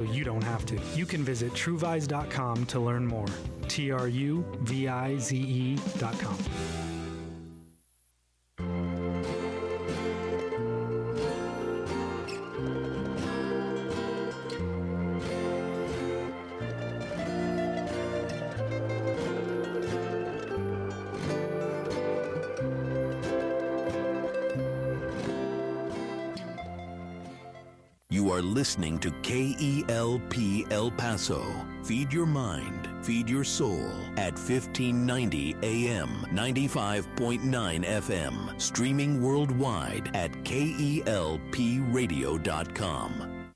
You don't have to. You can visit Truvize.com to learn more. Truvize.com. You are listening to KELP El Paso. Feed your mind, feed your soul at 1590 AM, 95.9 FM. Streaming worldwide at KELPradio.com.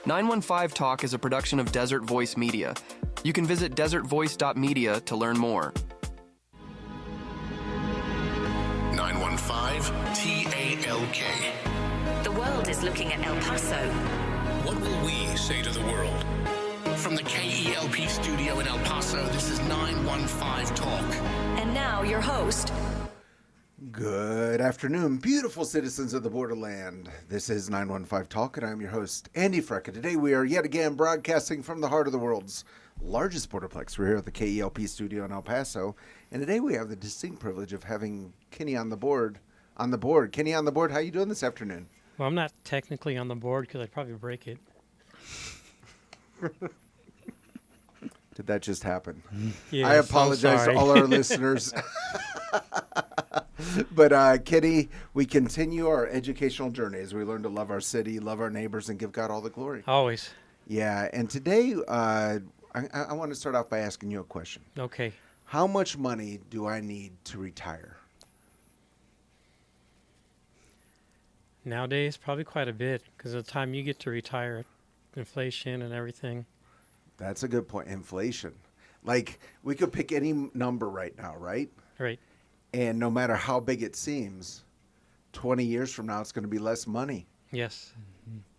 915 Talk is a production of Desert Voice Media. You can visit desertvoice.media to learn more. 915 TALK. The world is looking at El Paso. What will we say to the world? From the KELP studio in El Paso, this is 915 Talk. And now your host. Good afternoon, beautiful citizens of the borderland. This is 915 Talk, and I'm your host, Andy Frecka. Today we are yet again broadcasting from the heart of the world's largest borderplex. We're here at the KELP studio in El Paso, and today we have the distinct privilege of having Kenny on the board. Kenny on the board, how you doing this afternoon? Well, I'm not technically on the board because I'd probably break it. Did that just happen? Yeah, I apologize to all our listeners. But Kenny, we continue our educational journey as we learn to love our city, love our neighbors, and give God all the glory. Always. Yeah, and today I want to start off by asking you a question. Okay. How much money do I need to retire? Nowadays, probably quite a bit because of the time you get to retire, inflation and everything. That's a good point. Inflation. Like, we could pick any number right now, right? Right. And no matter how big it seems, 20 years from now, it's going to be less money. Yes.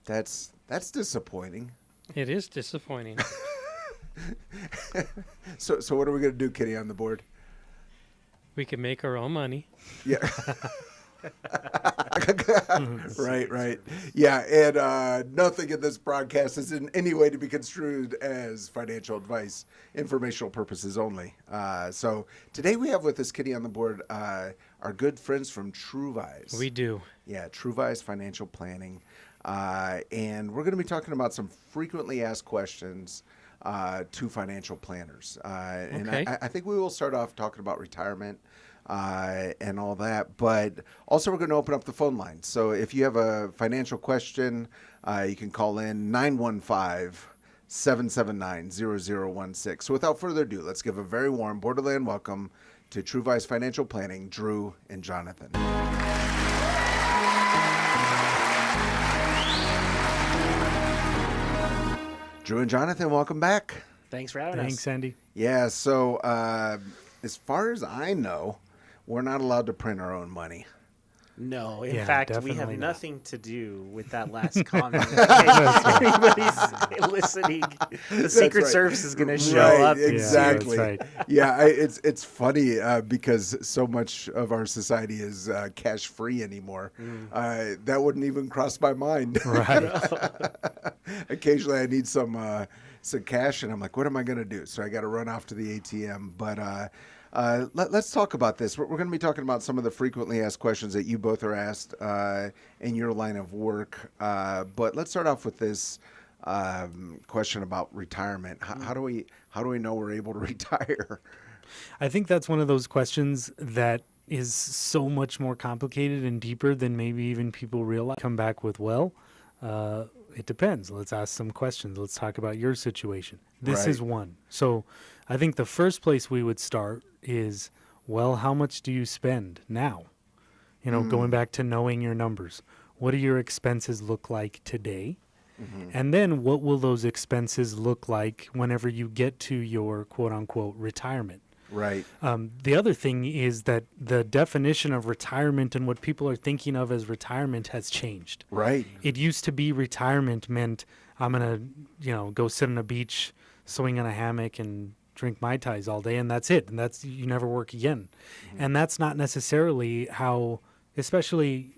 That's disappointing. It is disappointing. So what are we going to do, Kenny, on the board? We can make our own money. Yeah. Right. Yeah, and nothing in this broadcast is in any way to be construed as financial advice, informational purposes only. So today we have with us, Kenny, on the board, our good friends from Truvize. We do. Yeah, Truvize Financial Planning. And we're going to be talking about some frequently asked questions to financial planners. And Okay. I think we will start off talking about retirement and all that. But also we're going to open up the phone line. So if you have a financial question, you can call in 915-779-0016. So without further ado, let's give a very warm Borderland welcome to Truvize Financial Planning, Drew and Jonathan. Drew and Jonathan, welcome back. Thanks for having us. Thanks, Andy. Yeah, so as far as I know, we're not allowed to print our own money. No, in Yeah, fact, we definitely have not. nothing to do with that last comment. If anybody's listening, the Secret right. Service is going to show Right, up. exactly. Yeah, that's right. Yeah, it's funny because so much of our society is cash free anymore. That wouldn't even cross my mind. Right. Occasionally, I need some cash, and I'm like, what am I going to do? So I got to run off to the ATM. But let's talk about this. We're going to be talking about some of the frequently asked questions that you both are asked in your line of work. But let's start off with this question about retirement. How do we know we're able to retire? I think that's one of those questions that is so much more complicated and deeper than maybe even people realize. Come back with, it depends. Let's ask some questions. Let's talk about your situation. This Right. is one. So I think the first place we would start is, how much do you spend now? Going back to knowing your numbers. What do your expenses look like today? Mm-hmm. And then what will those expenses look like whenever you get to your quote unquote retirement? Right. The other thing is that the definition of retirement and what people are thinking of as retirement has changed. Right. It used to be retirement meant I'm going to, go sit on a beach, swing in a hammock and drink Mai Tais all day, and that's it. And that's, you never work again. Mm-hmm. And that's not necessarily how, especially,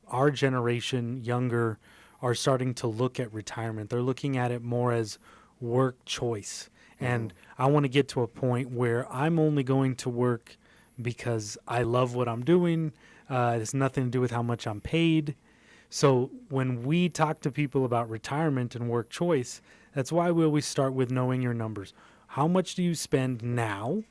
our generation, younger, are starting to look at retirement. They're looking at it more as work choice. And I want to get to a point where I'm only going to work because I love what I'm doing. It has nothing to do with how much I'm paid. So when we talk to people about retirement and work choice, that's why we always start with knowing your numbers. How much do you spend now?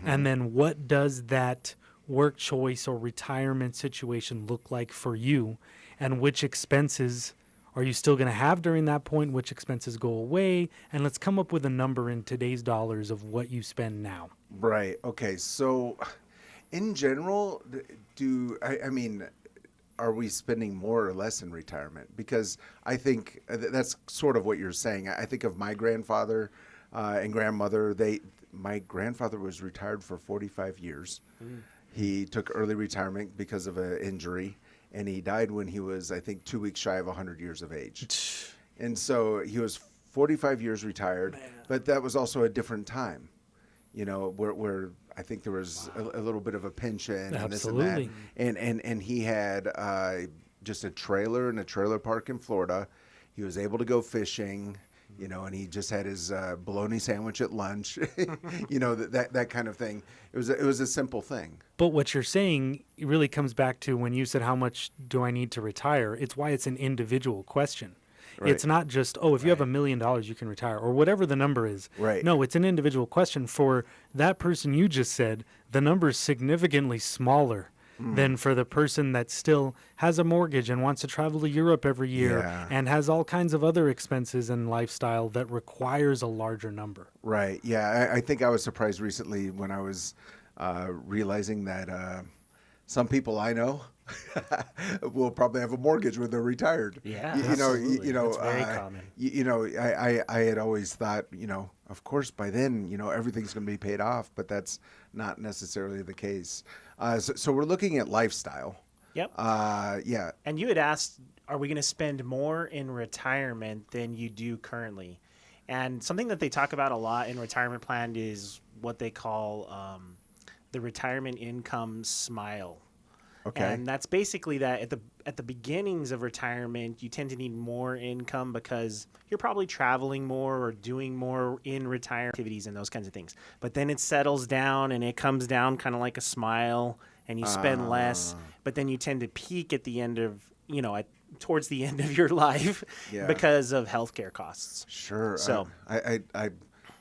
And then what does that work choice or retirement situation look like for you? And which expenses are you still going to have during that point? Which expenses go away? And let's come up with a number in today's dollars of what you spend now. Right. Okay. So, in general, I mean, are we spending more or less in retirement? Because I think that's sort of what you're saying. I think of my grandfather and grandmother. My grandfather was retired for 45 years. He took early retirement because of an injury. And he died when he was, I think, 2 weeks shy of 100 years of age. And so he was 45 years retired, but that was also a different time, where I think there was a little bit of a pension and this and that. And he had just a trailer in a trailer park in Florida. He was able to go fishing, and he just had his bologna sandwich at lunch, that kind of thing. It was a simple thing. But what you're saying really comes back to when you said, how much do I need to retire? It's why it's an individual question. Right. It's not just, if you have $1 million, you can retire, or whatever the number is. Right. No, it's an individual question. For that person you just said, the number is significantly smaller than for the person that still has a mortgage and wants to travel to Europe every year and has all kinds of other expenses and lifestyle that requires a larger number. Right. Yeah. I think I was surprised recently when I was realizing that some people I know will probably have a mortgage when they're retired. Yeah, absolutely. That's very common. I had always thought, of course by then, everything's going to be paid off, but that's not necessarily the case. So we're looking at lifestyle. Yep. Yeah. And you had asked, are we going to spend more in retirement than you do currently? And something that they talk about a lot in retirement plan is what they call the retirement income smile. Okay. And that's basically that at the beginnings of retirement, you tend to need more income because you're probably traveling more or doing more in retirement activities and those kinds of things. But then it settles down and it comes down kind of like a smile and you spend less, but then you tend to peak at the end of, towards the end of your life because of healthcare costs. Sure. So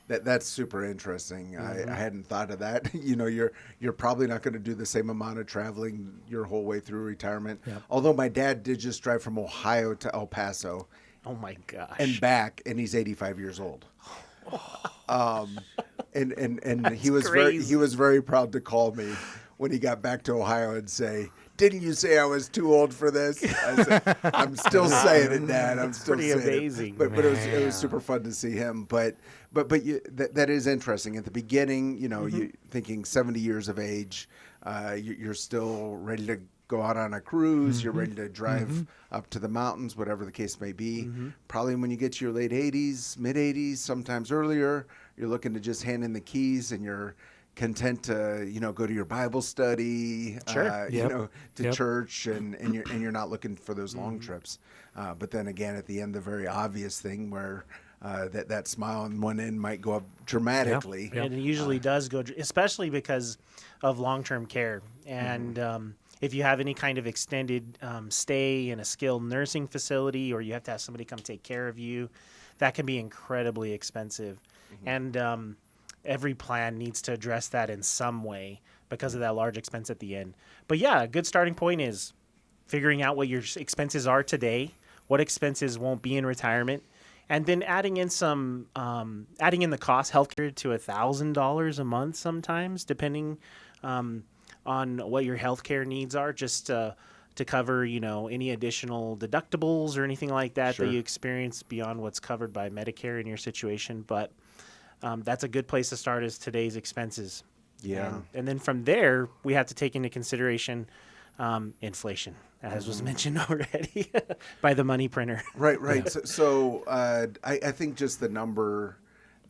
that's super interesting. I hadn't thought of that. You're probably not going to do the same amount of traveling your whole way through retirement. Yep. Although my dad did just drive from Ohio to El Paso. Oh my gosh. And back, and he's 85 years old. And he was very proud to call me when he got back to Ohio and say, "Didn't you say I was too old for this?" I said, "I'm still saying it, Dad. I'm still saying amazing. it." But it was super fun to see him. But that is interesting. At the beginning, you thinking 70 years of age, you're still ready to go out on a cruise. You're ready to drive up to the mountains, whatever the case may be. Probably when you get to your late 80s, mid 80s, sometimes earlier, you're looking to just hand in the keys and you're content to go to your Bible study, to church, and you're not looking for those long trips. But then again, at the end, the very obvious thing where that smile on one end might go up dramatically. And it usually does go, especially because of long-term care. And if you have any kind of extended stay in a skilled nursing facility, or you have to have somebody come take care of you, that can be incredibly expensive. And every plan needs to address that in some way because of that large expense at the end. But yeah, a good starting point is figuring out what your expenses are today, what expenses won't be in retirement, and then adding in the cost, healthcare to $1,000 a month sometimes, depending on what your healthcare needs are, just to cover, any additional deductibles or anything like that that you experience beyond what's covered by Medicare in your situation. But that's a good place to start is today's expenses. Yeah. And then from there, we have to take into consideration inflation, as was mentioned already by the money printer. Right. Yeah. So I think just the number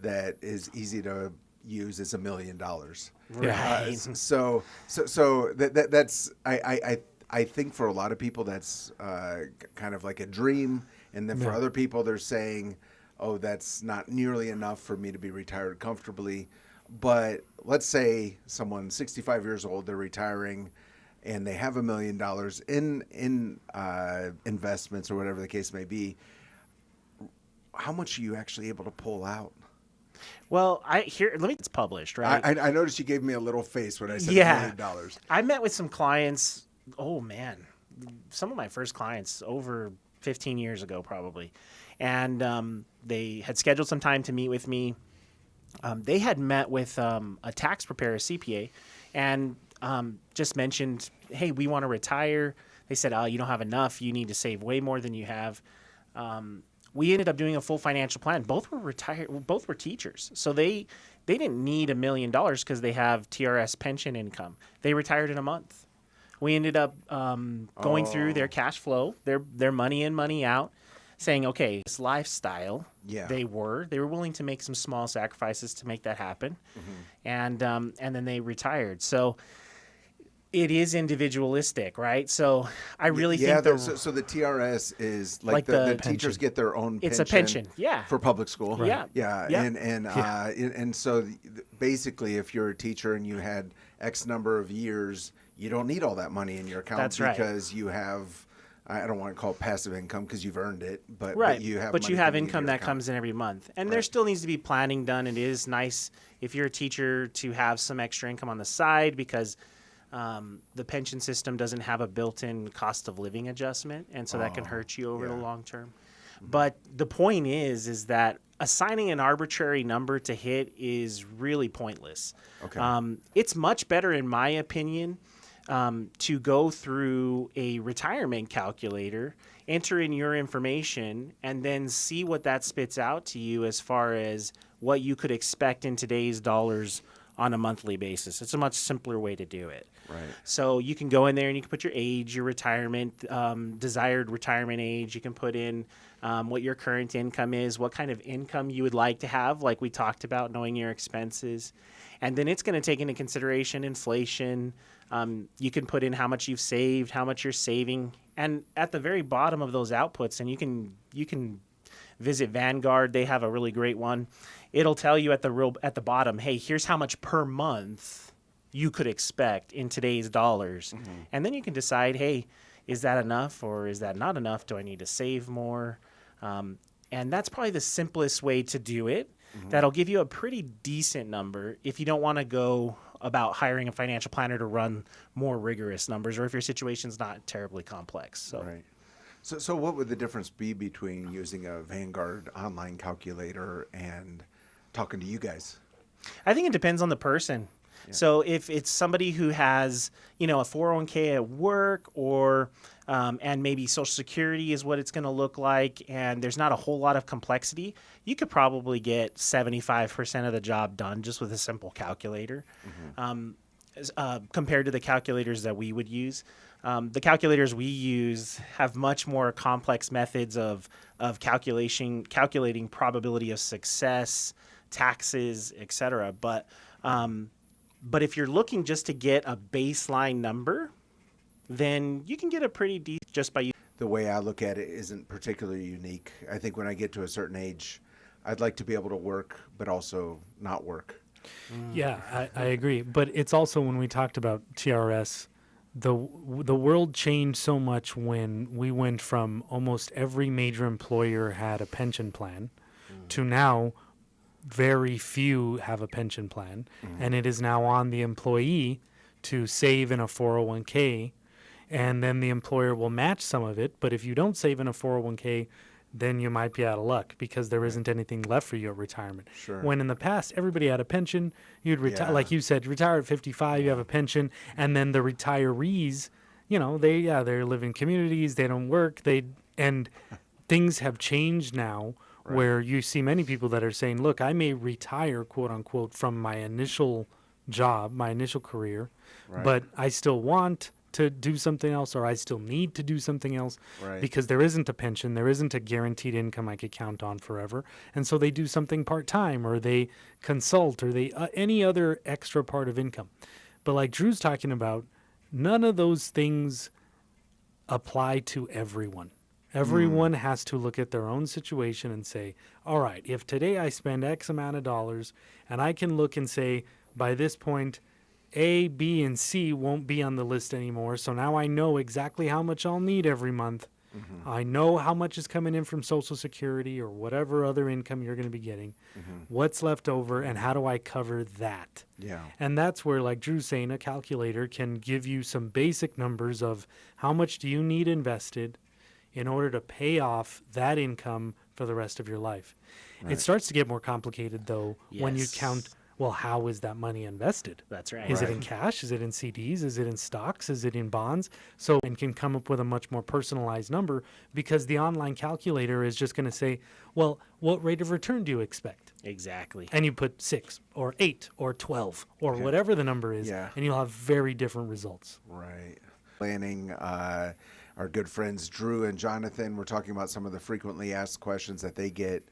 that is easy to use is $1 million. Right. So that's I think for a lot of people that's kind of like a dream, And then for other people, they're saying, oh, that's not nearly enough for me to be retired comfortably. But let's say someone 65 years old, they're retiring, and they have $1 million in investments or whatever the case may be. How much are you actually able to pull out? Well, it's published, right? I noticed you gave me a little face when I said $1 million. I met with some clients. Oh man, some of my first clients over 15 years ago, probably, and they had scheduled some time to meet with me. They had met with a tax preparer, CPA, and just mentioned, "Hey, we want to retire." They said, "Oh, you don't have enough. You need to save way more than you have." We ended up doing a full financial plan. Both were retired. Both were teachers, so they didn't need $1 million because they have TRS pension income. They retired in a month. We ended up going through their cash flow, their money in, money out, saying, okay, this lifestyle. Yeah. They were willing to make some small sacrifices to make that happen, and then they retired. So it is individualistic, right? So I really think so the TRS is like the teachers get their own pension. It's a pension, yeah, for public school. Right. Yeah. And so basically, if you're a teacher and you had X number of years, you don't need all that money in your account. That's right. Because you have, I don't want to call it passive income because you've earned it, but you have but money you have coming into income your that account. comes in every month, and there still needs to be planning done. It is nice if you're a teacher to have some extra income on the side because the pension system doesn't have a built-in cost of living adjustment, and so that can hurt you over the long term. But the point is that assigning an arbitrary number to hit is really pointless. Okay. It's much better, in my opinion, to go through a retirement calculator, enter in your information, and then see what that spits out to you as far as what you could expect in today's dollars on a monthly basis. It's a much simpler way to do it. Right. So you can go in there and you can put your age, your retirement, desired retirement age. You can put in what your current income is, what kind of income you would like to have, like we talked about, knowing your expenses. And then it's going to take into consideration inflation. You can put in how much you've saved, how much you're saving. And at the very bottom of those outputs, and you can visit Vanguard. They have a really great one. It'll tell you at the bottom, hey, here's how much per month you could expect in today's dollars. And then you can decide, hey, is that enough or is that not enough? Do I need to save more? And that's probably the simplest way to do it. That'll give you a pretty decent number if you don't want to go about hiring a financial planner to run more rigorous numbers or if your situation's not terribly complex. So. Right. So what would the difference be between using a Vanguard online calculator and talking to you guys? I think it depends on the person. Yeah. So if it's somebody who has, a 401k at work or and maybe Social Security is what it's going to look like and there's not a whole lot of complexity, you could probably get 75% of the job done just with a simple calculator. Compared to the calculators that we would use. The calculators we use have much more complex methods of calculating probability of success, taxes, etc. But if you're looking just to get a baseline number, then you can get a pretty deep just by using. The way I look at it isn't particularly unique. I think when I get to a certain age, I'd like to be able to work, but also not work. Yeah, I agree. But it's also when we talked about TRS, the world changed so much when we went from almost every major employer had a pension plan to now very few have a pension plan. And it is now on the employee to save in a 401k, and then the employer will match some of it. But if you don't save in a 401k, then you might be out of luck because there isn't anything left for you at retirement. Sure. When in the past, everybody had a pension. You'd retire, like you said, retire at 55, you have a pension, and then the retirees, they live in communities, they don't work, and things have changed now where you see many people that are saying, look, I may retire, quote unquote, from my initial job, my initial career, but I still want to do something else, or I still need to do something else because there isn't a pension, there isn't a guaranteed income I could count on forever. And so they do something part-time, or they consult, or they any other extra part of income. But like Drew's talking about, none of those things apply to everyone. Everyone has to look at their own situation and say, all right, if today I spend X amount of dollars, and I can look and say, by this point, A, B, and C won't be on the list anymore. So now I know exactly how much I'll need every month. I know how much is coming in from Social Security or whatever other income you're going to be getting. What's left over, and how do I cover that? Yeah. And that's where, like Drew's saying, a calculator can give you some basic numbers of how much do you need invested in order to pay off that income for the rest of your life. It starts to get more complicated, though, when you Yes. count, well, how is that money invested? That's right. Is it in cash? Is it in CDs? Is it in stocks? Is it in bonds? So, and can come up with a much more personalized number, because the online calculator is just going to say, well, what rate of return do you expect? Exactly. And you put 6 or 8 or 12 or whatever the number is, Yeah. and you'll have very different results. Right. Planning, our good friends Drew and Jonathan, we're talking about some of the frequently asked questions that they get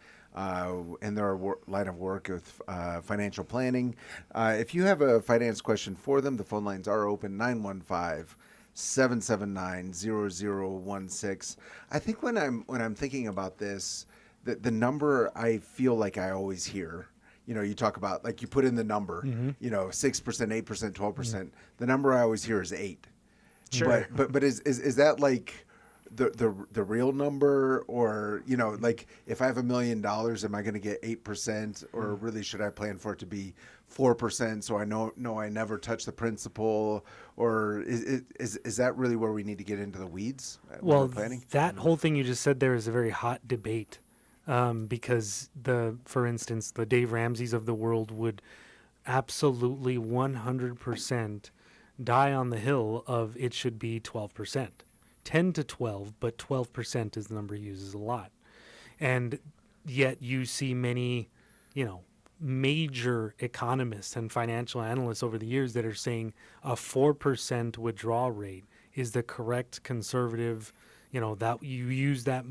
in their line of work with financial planning. If you have a finance question for them, the phone lines are open, 915-779-0016. I think when I'm thinking about this, the number I feel like I always hear, you talk about, like, you put in the number, 6%, 8%, 12%. The number I always hear is 8. Sure. But is that like the real number, or like, if I have $1 million, am I going to get 8%, or really should I plan for it to be 4% so I know I never touch the principal, or is that really where we need to get into the weeds when we're planning? That whole thing you just said there is a very hot debate, because for instance, the Dave Ramseys of the world would absolutely 100% die on the hill of it should be 12%, 10 to 12, but 12% is the number he uses a lot. And yet you see many, major economists and financial analysts over the years that are saying a 4% withdrawal rate is the correct conservative, that you use that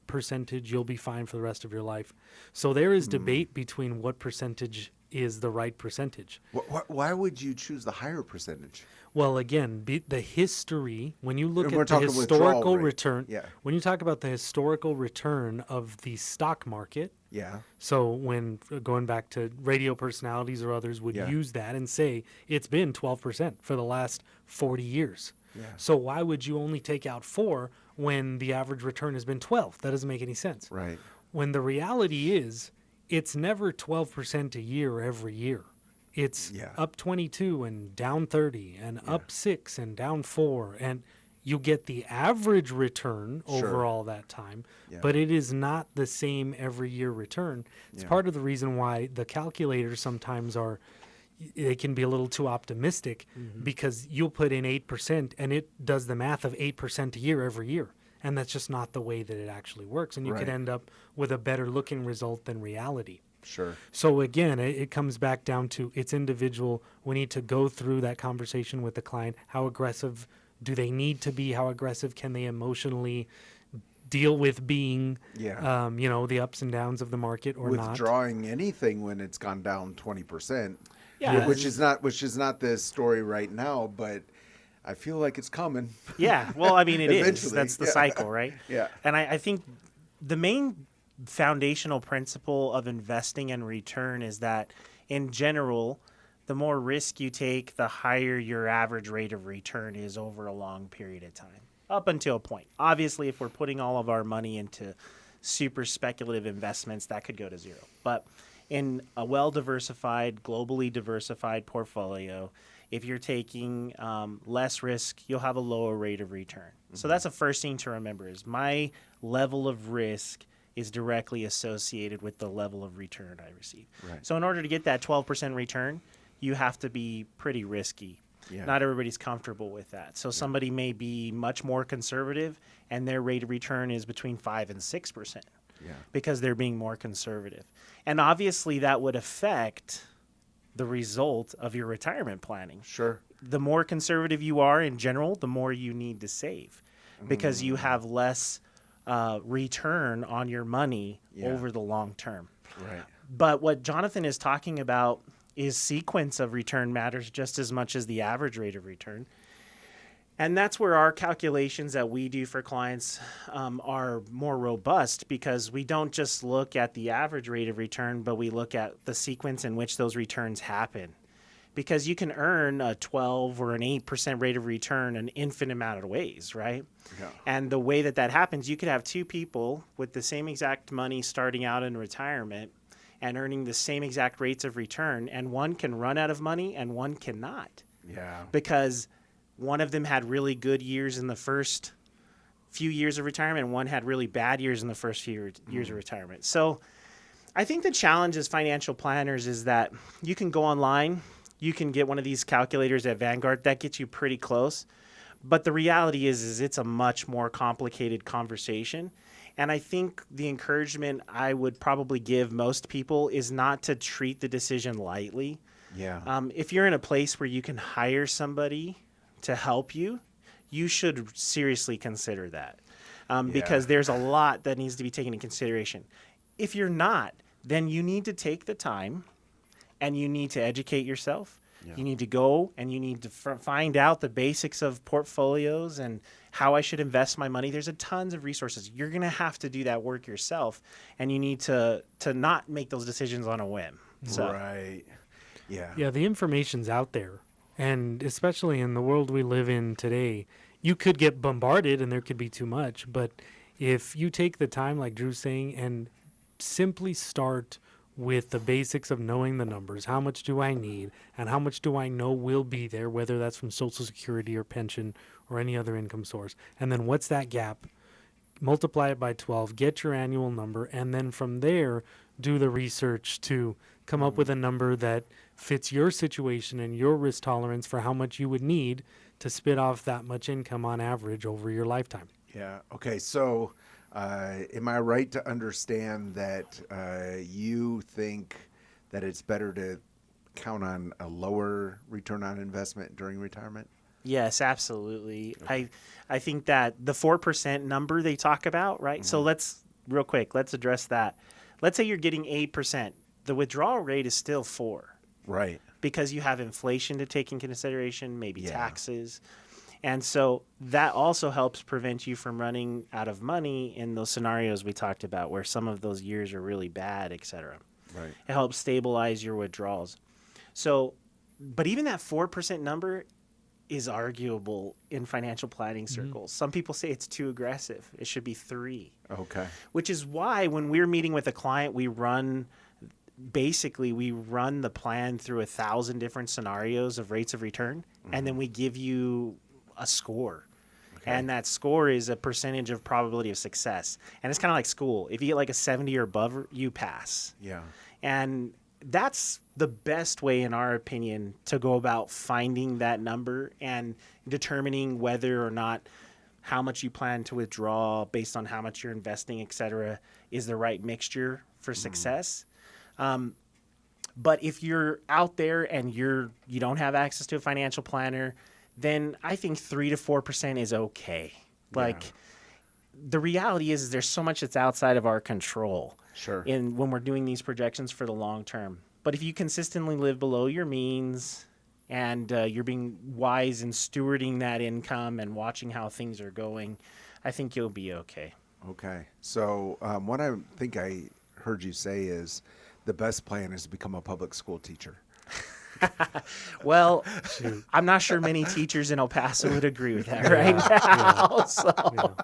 percentage, you'll be fine for the rest of your life. So there is debate between what percentage is the right percentage. Why would you choose the higher percentage? Well, again, the history, when you look And we're at the talking withdrawal historical rate. return, Yeah. when you talk about the historical return of the stock market, Yeah. so when going back to radio personalities or others would use that and say it's been 12% for the last 40 years. Yeah. So why would you only take out 4 when the average return has been 12? That doesn't make any sense. Right. When the reality is, it's never 12% a year every year. It's up 22 and down 30 and up 6 and down 4. And you get the average return over all that time, but it is not the same every year return. It's part of the reason why the calculators sometimes they can be a little too optimistic, because you'll put in 8% and it does the math of 8% a year every year. And that's just not the way that it actually works. And you could end up with a better looking result than reality. Sure. So again, it comes back down to it's individual. We need to go through that conversation with the client. How aggressive do they need to be? How aggressive can they emotionally deal with being, the ups and downs of the market or not? Withdrawing anything when it's gone down 20%, Yeah. which is not the story right now, but I feel like it's coming. Yeah, well, I mean, it is. Eventually, That's the cycle, right? Yeah. And I think the main foundational principle of investing and return is that, in general, the more risk you take, the higher your average rate of return is over a long period of time, up until a point. Obviously, if we're putting all of our money into super speculative investments, that could go to zero. But in a well-diversified, globally diversified portfolio, if you're taking less risk, you'll have a lower rate of return. So that's the first thing to remember, is my level of risk is directly associated with the level of return I receive. Right. So in order to get that 12% return, you have to be pretty risky. Yeah. Not everybody's comfortable with that. So somebody may be much more conservative, and their rate of return is between 5 and 6%. Because they're being more conservative. And obviously that would affect the result of your retirement planning. Sure. The more conservative you are in general, the more you need to save, because you have less return on your money over the long term. Right. But what Jonathan is talking about is sequence of return matters just as much as the average rate of return. And that's where our calculations that we do for clients are more robust, because we don't just look at the average rate of return, but we look at the sequence in which those returns happen. Because you can earn a 12 or an 8% rate of return an infinite amount of ways, right? Yeah. And the way that happens, you could have two people with the same exact money starting out in retirement and earning the same exact rates of return, and one can run out of money and one cannot. Yeah. Because one of them had really good years in the first few years of retirement, and one had really bad years in the first few years of retirement. So I think the challenge as financial planners is that you can go online, you can get one of these calculators at Vanguard, that gets you pretty close. But the reality is it's a much more complicated conversation. And I think the encouragement I would probably give most people is not to treat the decision lightly. Yeah. If you're in a place where you can hire somebody to help you, you should seriously consider that, because there's a lot that needs to be taken into consideration. If you're not, then you need to take the time and you need to educate yourself. Yeah. You need to go and you need to find out the basics of portfolios and how I should invest my money. There's a tons of resources. You're going to have to do that work yourself, and you need to not make those decisions on a whim. So. Right. Yeah. Yeah, the information's out there. And especially in the world we live in today, you could get bombarded and there could be too much. But if you take the time, like Drew's saying, and simply start with the basics of knowing the numbers, how much do I need and how much do I know will be there, whether that's from Social Security or pension or any other income source. And then what's that gap? Multiply it by 12, get your annual number, and then from there, do the research to come up with a number that fits your situation and your risk tolerance for how much you would need to spit off that much income on average over your lifetime. Yeah. Okay. So, am I right to understand that you think that it's better to count on a lower return on investment during retirement? Yes, absolutely. Okay. I think that the 4% number they talk about, right? Mm-hmm. So let's address that. Let's say you're getting 8%. The withdrawal rate is still 4%. Right. Because you have inflation to take in consideration, maybe taxes. And so that also helps prevent you from running out of money in those scenarios we talked about where some of those years are really bad, et cetera. Right. It helps stabilize your withdrawals. So, but even that 4% number is arguable in financial planning circles. Mm-hmm. Some people say it's too aggressive. It should be 3%. Okay. Which is why when we're meeting with a client, we run the plan through 1,000 different scenarios of rates of return, and then we give you a score. Okay. And that score is a percentage of probability of success. And it's kind of like school. If you get like a 70 or above, you pass. Yeah. And that's the best way, in our opinion, to go about finding that number and determining whether or not how much you plan to withdraw based on how much you're investing, et cetera, is the right mixture for success. But if you're out there and you don't have access to a financial planner, then I think 3 to 4% is okay. Like, the reality is there's so much that's outside of our control. Sure. When we're doing these projections for the long term. But if you consistently live below your means and you're being wise in stewarding that income and watching how things are going, I think you'll be okay. Okay. So what I think I heard you say is the best plan is to become a public school teacher. Well, I'm not sure many teachers in El Paso would agree with that right now. Yeah. So.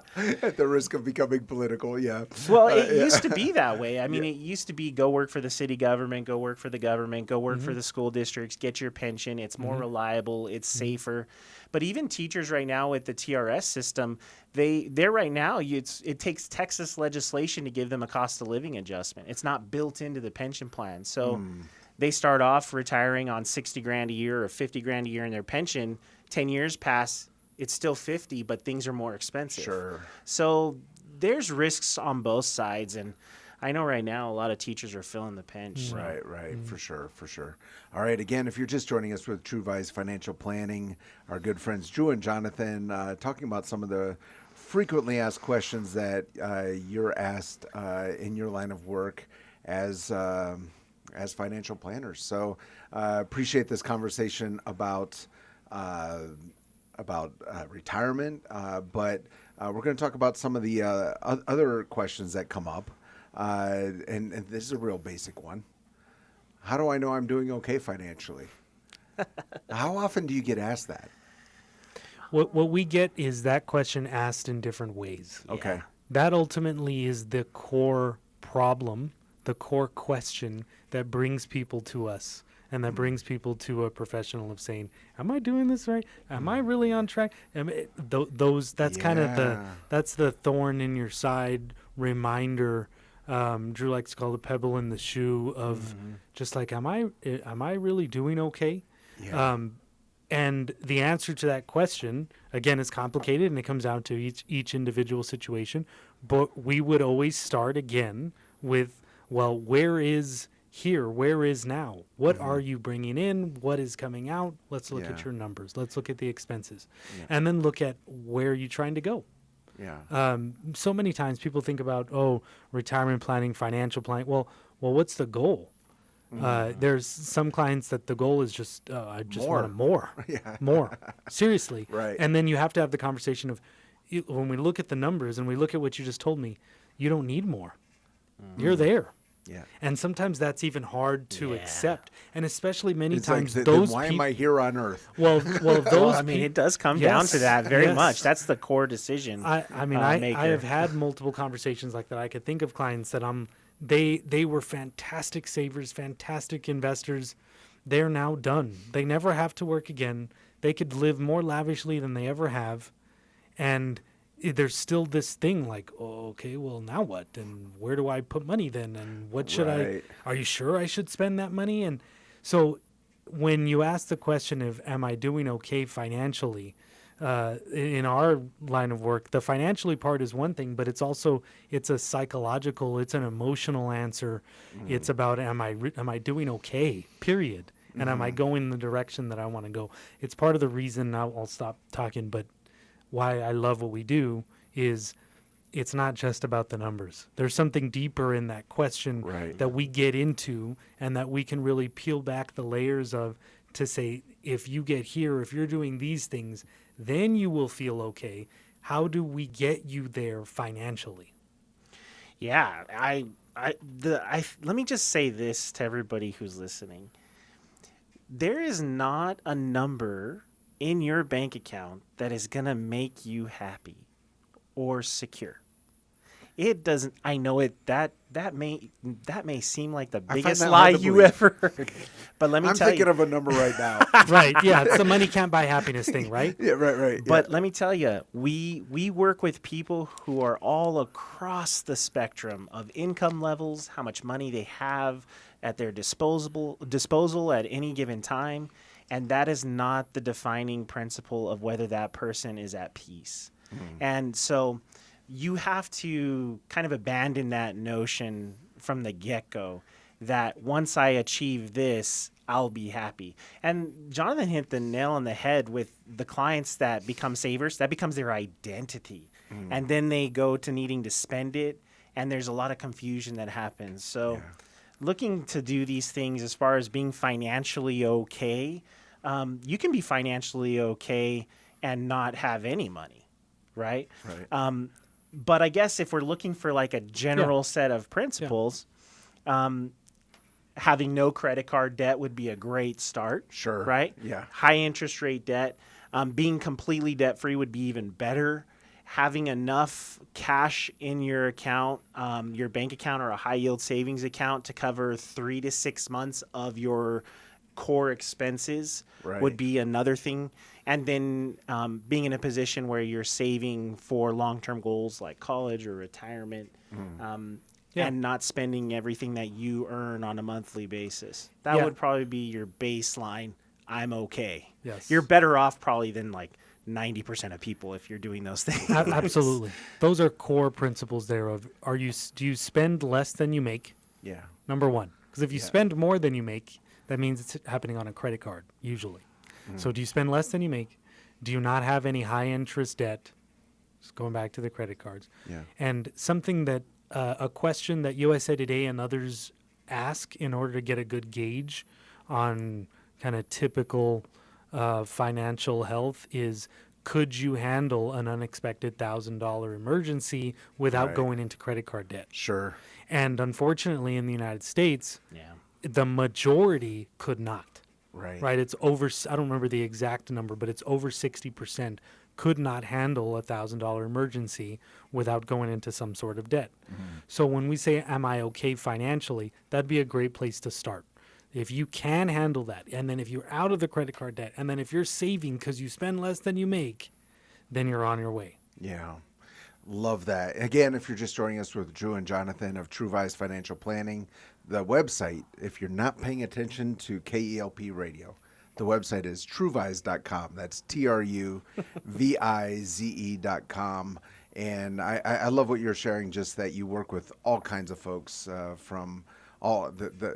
At the risk of becoming political, yeah. Well, it used to be that way. I mean, it used to be go work for the city government, go work for the government, go work for the school districts, get your pension. It's more reliable. It's safer. But even teachers right now with the TRS system, they're right now, it takes Texas legislation to give them a cost of living adjustment. It's not built into the pension plan. So they start off retiring on $60,000 a year or $50,000 a year in their pension. 10 years pass, it's still 50, but things are more expensive. Sure. So there's risks on both sides, and I know right now a lot of teachers are feeling the pinch. Right, for sure. All right, again, if you're just joining us with Truvize Financial Planning, our good friends Drew and Jonathan talking about some of the frequently asked questions that you're asked in your line of work as financial planners. So appreciate this conversation about about retirement, but we're going to talk about some of the other questions that come up. And this is a real basic one. How do I know I'm doing okay financially? How often do you get asked that? What we get is that question asked in different ways. Okay. That ultimately is the core problem, the core question that brings people to us and that brings people to a professional of saying, am I doing this right? Am I really on track? That's kind of that's the thorn in your side reminder. Drew likes to call the pebble in the shoe of just like, am I really doing okay? Yeah. And the answer to that question, again, is complicated and it comes down to each individual situation. But we would always start again with, well, where is here? Where is now? What are you bringing in? What is coming out? Let's look at your numbers. Let's look at the expenses. And then look at where you're trying to go. Yeah. So many times people think about, retirement planning, financial planning. Well, what's the goal? There's some clients that the goal is just, I just want more, more. Seriously. Right. And then you have to have the conversation of, when we look at the numbers and we look at what you just told me, you don't need more. You're there. Yeah. And sometimes that's even hard to accept. And especially many It's times like, those why am I here on earth? well, those Well, I mean, it does come down to Yes, that very yes. much. That's the core decision. I maker. have had multiple conversations like that. I could think of clients that they were fantastic savers, fantastic investors. They're now done. They never have to work again. They could live more lavishly than they ever have. And there's still this thing like, okay, well, now what? And where do I put money then? And what should Right. are you sure I should spend that money? And so when you ask the question of, am I doing okay financially? In our line of work, the financially part is one thing, but it's a psychological, it's an emotional answer. It's about, am I doing okay, period? And am I going in the direction that I want to go? It's part of the reason, I'll stop talking, but why I love what we do is it's not just about the numbers. There's something deeper in that question that we get into and that we can really peel back the layers of to say, if you get here, if you're doing these things, then you will feel okay. How do we get you there financially? Yeah, let me just say this to everybody who's listening. There is not a number in your bank account that is going to make you happy or secure. It doesn't. I know it. That may seem like the biggest that lie hard to you believe. ever heard. But let me I'm tell thinking you. of a number right now. Right. Yeah. It's the money can't buy happiness thing, right? Yeah, right. But let me tell you, we work with people who are all across the spectrum of income levels, how much money they have at their disposal at any given time, and that is not the defining principle of whether that person is at peace. And so you have to kind of abandon that notion from the get-go that once I achieve this, I'll be happy. And Jonathan hit the nail on the head with the clients that become savers. That becomes their identity. And then they go to needing to spend it, and there's a lot of confusion that happens. So looking to do these things as far as being financially okay, you can be financially okay and not have any money, right? But I guess if we're looking for like a general set of principles, having no credit card debt would be a great start. Sure. Right? Yeah. High interest rate debt. Being completely debt free would be even better. Having enough cash in your account, your bank account or a high yield savings account to cover 3 to 6 months of your core expenses would be another thing. And then being in a position where you're saving for long-term goals like college or retirement, and not spending everything that you earn on a monthly basis. That would probably be your baseline. I'm okay. Yes. You're better off probably than like 90% of people if you're doing those things. Absolutely. Those are core principles there of, do you spend less than you make? Yeah. Number one. Because if you spend more than you make, that means it's happening on a credit card, usually. So do you spend less than you make? Do you not have any high interest debt? Just going back to the credit cards. Yeah. And something that, a question that USA Today and others ask in order to get a good gauge on kind of typical financial health is, could you handle an unexpected $1,000 emergency without Right. going into credit card debt? Sure. And unfortunately, in the United States, Yeah. the majority could not. Right. Right? It's over, I don't remember the exact number, but it's over 60% could not handle a $1,000 emergency without going into some sort of debt. So when we say, am I okay financially, that'd be a great place to start. If you can handle that, and then if you're out of the credit card debt, and then if you're saving because you spend less than you make, then you're on your way. Yeah. Love that. Again, if you're just joining us with Drew and Jonathan of Truvize Financial Planning, the website, if you're not paying attention to KELP Radio, the website is truvize.com. That's TRUVIZE.com. And I love what you're sharing, just that you work with all kinds of folks from all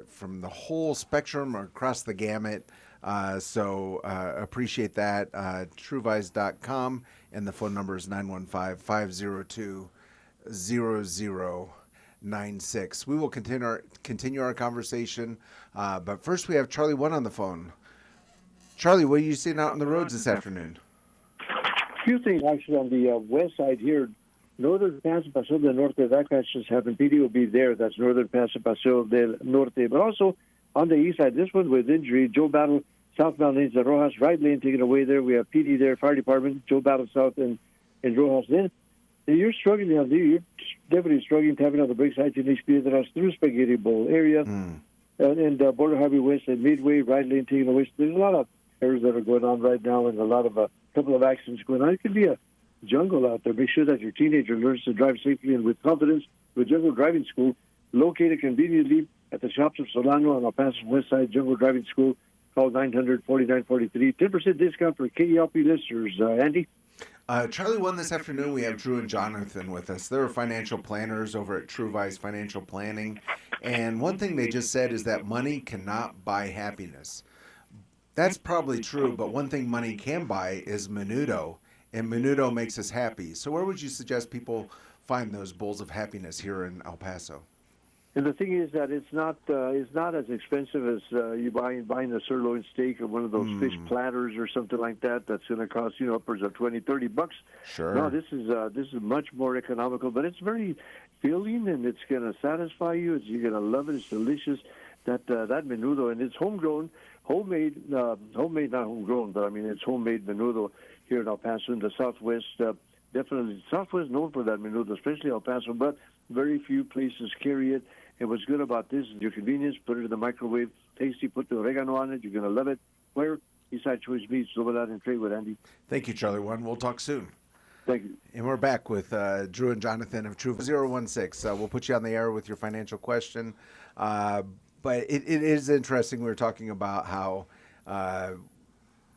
from the whole spectrum across the gamut. So appreciate that. Truvize.com, and the phone number is 915-502-0096. We will continue our conversation, but first we have Charlie 1 on the phone. Charlie, what are you seeing out on the roads this afternoon? A few things actually on the west side here. Northern Paso Paseo del Norte, that crash just happened. PD will be there. That's Northern Paso Paseo del Norte. But also on the east side, this one with injury, Joe Battle, southbound lanes of Rojas, right lane taken away there. We have PD there, fire department, Joe Battle south and Rojas. Then you're struggling, you're definitely struggling to have another brake side in Piedras through Spaghetti Bowl area. And Border Highway West and Midway, right lane taken away. So there's a lot of errors that are going on right now, and a lot of couple of accidents going on. It could be a jungle out there. Make sure that your teenager learns to drive safely and with confidence with Jungle Driving School, located conveniently at the shops of Solano on El Paso West Side. Jungle Driving School. Call 900-4943. 10% discount for KELP listeners. Andy? Charlie 1 this afternoon, we have Drew and Jonathan with us. They're financial planners over at Truvize Financial Planning. And one thing they just said is that money cannot buy happiness. That's probably true, but one thing money can buy is menudo, and menudo makes us happy. So where would you suggest people find those bowls of happiness here in El Paso? And the thing is that it's not as expensive as you buying a sirloin steak or one of those fish platters or something like that. That's going to cost upwards of $20-$30. Sure. No, this is much more economical, but it's very filling and it's going to satisfy you. You're going to love it. It's delicious. That menudo, and it's homemade, not homegrown, but I mean it's homemade menudo here in El Paso in the Southwest. Definitely, Southwest known for that menudo, especially El Paso, but very few places carry it. And what's good about this is your convenience. Put it in the microwave, tasty. Put the oregano on it. You're gonna love it. Where Eastside Choice Meats, over that and trade with Andy. Thank you, Charlie 1. We'll talk soon. Thank you. And we're back with Drew and Jonathan of True 016. We'll put you on the air with your financial question. But it is interesting. We were talking about how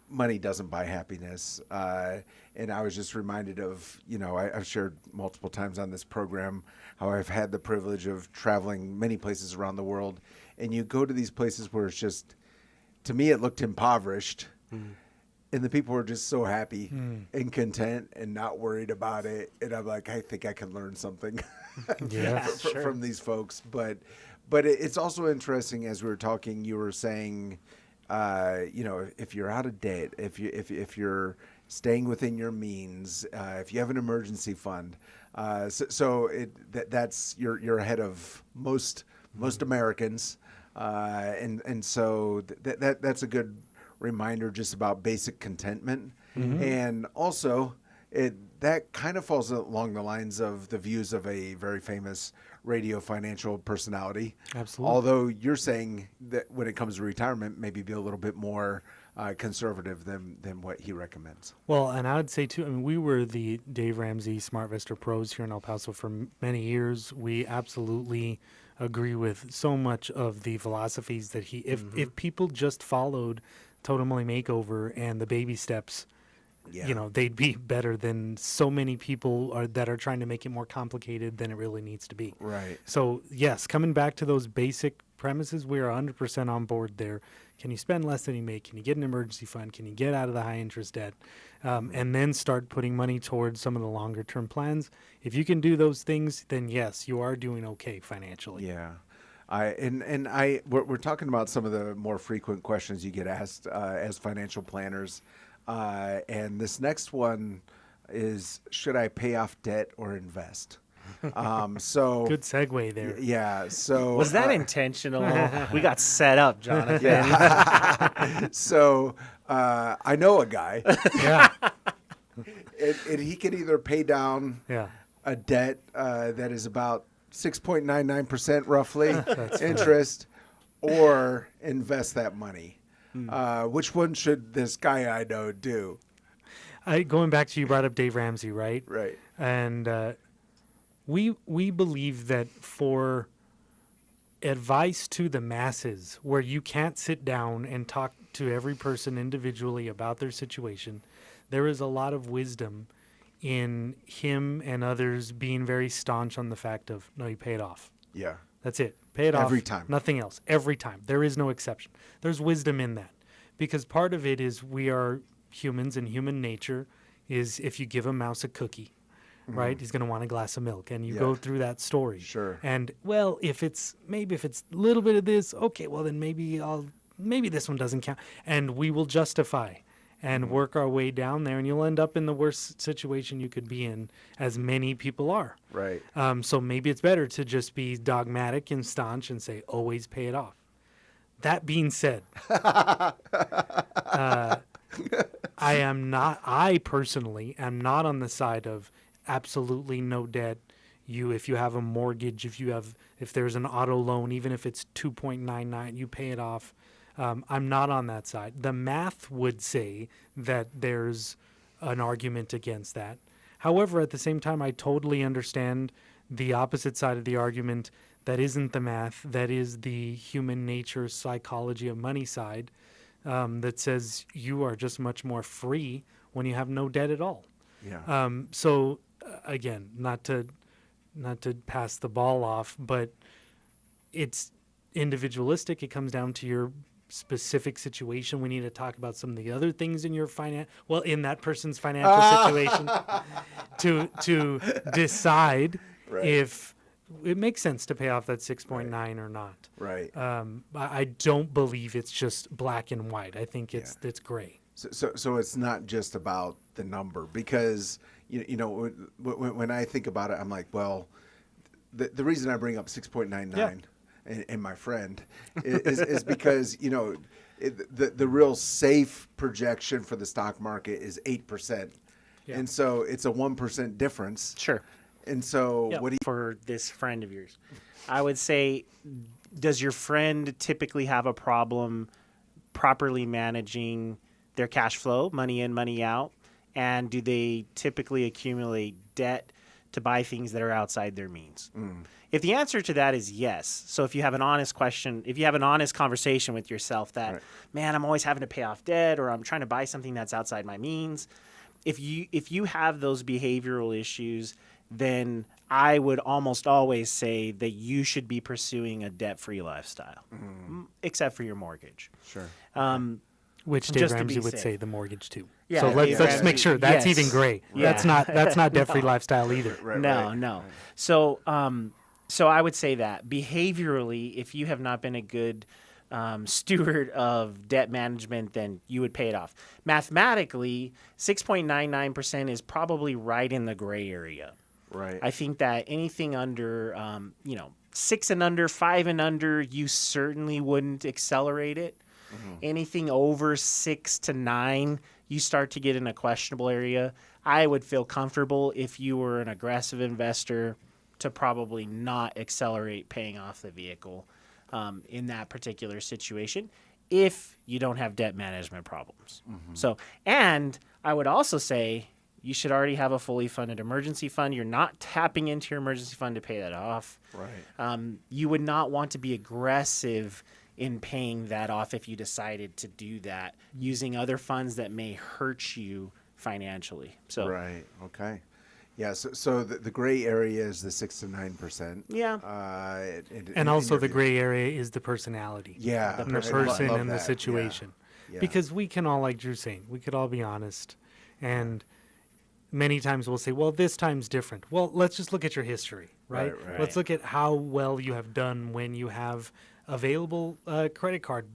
money doesn't buy happiness. And I was just reminded of, I've shared multiple times on this program how I've had the privilege of traveling many places around the world. And you go to these places where it's just, to me, it looked impoverished. And the people were just so happy and content and not worried about it. And I'm like, I think I can learn something from these folks. But it's also interesting, as we were talking, you were saying, if you're out of debt, if you're staying within your means, if you have an emergency fund, that's you're ahead of most Americans, and so that's a good reminder just about basic contentment, and also that kind of falls along the lines of the views of a very famous radio financial personality. Absolutely. Although you're saying that when it comes to retirement, maybe be a little bit more conservative than what he recommends. Well, and I would say too, we were the Dave Ramsey SmartVestor Pros here in El Paso for many years. We absolutely agree with so much of the philosophies that if people just followed Total Money Makeover and the baby steps, they'd be better than so many people that are trying to make it more complicated than it really needs to be. Right. So, yes, coming back to those basic premises, we are 100% on board there. Can you spend less than you make? Can you get an emergency fund? Can you get out of the high interest debt? And then start putting money towards some of the longer term plans. If you can do those things, then yes, you are doing okay financially. Yeah. We're talking about some of the more frequent questions you get asked as financial planners. And this next one is, should I pay off debt or invest? So Good segue there. yeah. So Was that intentional? We got set up, Jonathan. yeah. So I know a guy, Yeah. and he can either pay down Yeah. a debt that is about 6.99% roughly interest, or invest that money. Which one should this guy I know do? Going back to, you brought up Dave Ramsey, right? Right. And we believe that for advice to the masses, where you can't sit down and talk to every person individually about their situation, there is a lot of wisdom in him and others being very staunch on the fact of, no, you pay it off. Yeah. That's it. Pay it off. Every time. Nothing else. Every time. There is no exception. There's wisdom in that. Because part of it is we are humans, and human nature is, if you give a mouse a cookie, right, he's going to want a glass of milk. And you go through that story. Sure. And, well, if it's a little bit of this, okay, well, then maybe this one doesn't count. And we will justify and work our way down there, and you'll end up in the worst situation you could be in, as many people are. Right. So maybe it's better to just be dogmatic and staunch and say, always pay it off. That being said, I personally am not on the side of absolutely no debt. If you have a mortgage, if there's an auto loan, even if it's 2.99, you pay it off. I'm not on that side. The math would say that there's an argument against that. However, at the same time, I totally understand the opposite side of the argument. That isn't the math. That is the human nature, psychology of money side, that says you are just much more free when you have no debt at all. Yeah. So again, not to pass the ball off, but it's individualistic. It comes down to your specific situation. We need to talk about some of the other things in your in that person's financial situation to decide if it makes sense to pay off that 6.9 or not. Right. I don't believe it's just black and white. I think it's gray. So it's not just about the number, because you know when I think about it, I'm like, well, the reason I bring up 6.99 and my friend is because the real safe projection for the stock market is 8%, and so it's a 1% difference. Sure. And so what do you for this friend of yours? I would say, does your friend typically have a problem properly managing their cash flow, money in, money out? And do they typically accumulate debt to buy things that are outside their means? If the answer to that is yes, so if you have an honest conversation with yourself that, man, I'm always having to pay off debt, or I'm trying to buy something that's outside my means. If you have those behavioral issues, then I would almost always say that you should be pursuing a debt-free lifestyle, except for your mortgage. Sure. Which Dave Just to Ramsey be would safe. say the mortgage too. Yeah, so let's Dave just make Ramsey, sure that's yes. even gray. Yeah. That's not debt-free lifestyle either. No. So I would say that behaviorally, if you have not been a good steward of debt management, then you would pay it off. Mathematically, 6.99% is probably right in the gray area. Right. I think that anything under, 6 and under, 5 and under, you certainly wouldn't accelerate it. Anything over 6 to 9, you start to get in a questionable area. I would feel comfortable, if you were an aggressive investor, to probably not accelerate paying off the vehicle in that particular situation, if you don't have debt management problems. So, and I would also say, you should already have a fully funded emergency fund. You're not tapping into your emergency fund to pay that off. Right. You would not want to be aggressive in paying that off if you decided to do that using other funds that may hurt you financially. So Right. Okay. Yeah. So the gray area is the 6 to 9%. Yeah. And also the gray area is the personality. Yeah. The I person love and the that. situation. Yeah. Because we can all, like Drew's saying, we could all be honest. And many times we'll say, well, this time's different. Well, let's just look at your history, right? Right. Let's look at how well you have done when you have available credit card,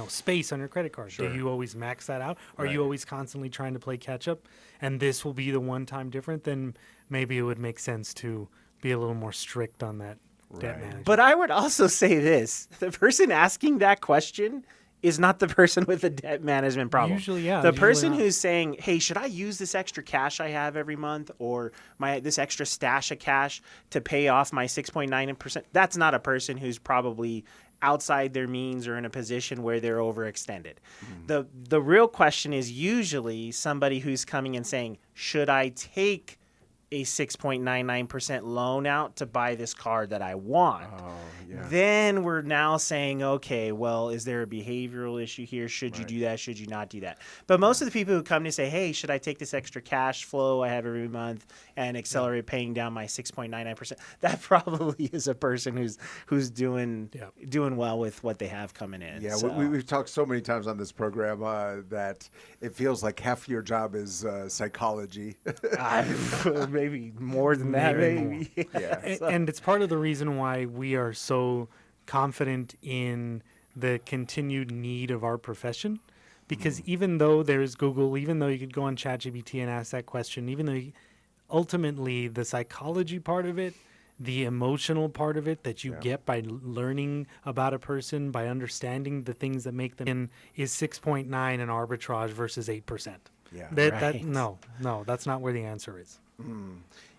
space on your credit card. Sure. Do you always max that out? Are you always constantly trying to play catch up? And this will be the one time different, then maybe it would make sense to be a little more strict on that debt management. But I would also say this: the person asking that question is not the person with a debt management problem. Usually, yeah. The usually person not. who's saying, hey, should I use this extra cash I have every month or this extra stash of cash to pay off my 6.9%? That's not a person who's probably outside their means or in a position where they're overextended. The real question is usually somebody who's coming and saying, should I take a 6.99% loan out to buy this car that I want? Then we're now saying, okay, well, is there a behavioral issue here? Should you do that? Should you not do that? But most of the people who come to say, hey, should I take this extra cash flow I have every month and accelerate paying down my 6.99%? That probably is a person who's doing well with what they have coming in. Yeah, So- we've talked so many times on this program that it feels like half your job is psychology. Maybe more than that, maybe. Yeah. And it's part of the reason why we are so confident in the continued need of our profession. Because even though there's Google, even though you could go on ChatGPT and ask that question, even though ultimately the psychology part of it, the emotional part of it that you get by learning about a person, by understanding the things that make them in, is 6.9 in arbitrage versus 8%. Yeah. No, that's not where the answer is.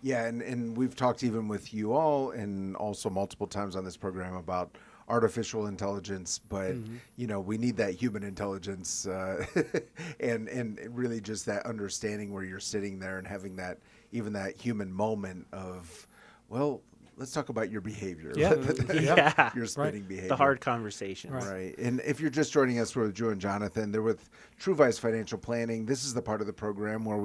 Yeah, and we've talked even with you all and also multiple times on this program about artificial intelligence, but we need that human intelligence and really just that understanding where you're sitting there and having that human moment of, well, let's talk about your behavior. Your spending behavior. The hard conversations. Right. And if you're just joining us, we're with Drew and Jonathan. They're with Truvize Financial Planning. This is the part of the program where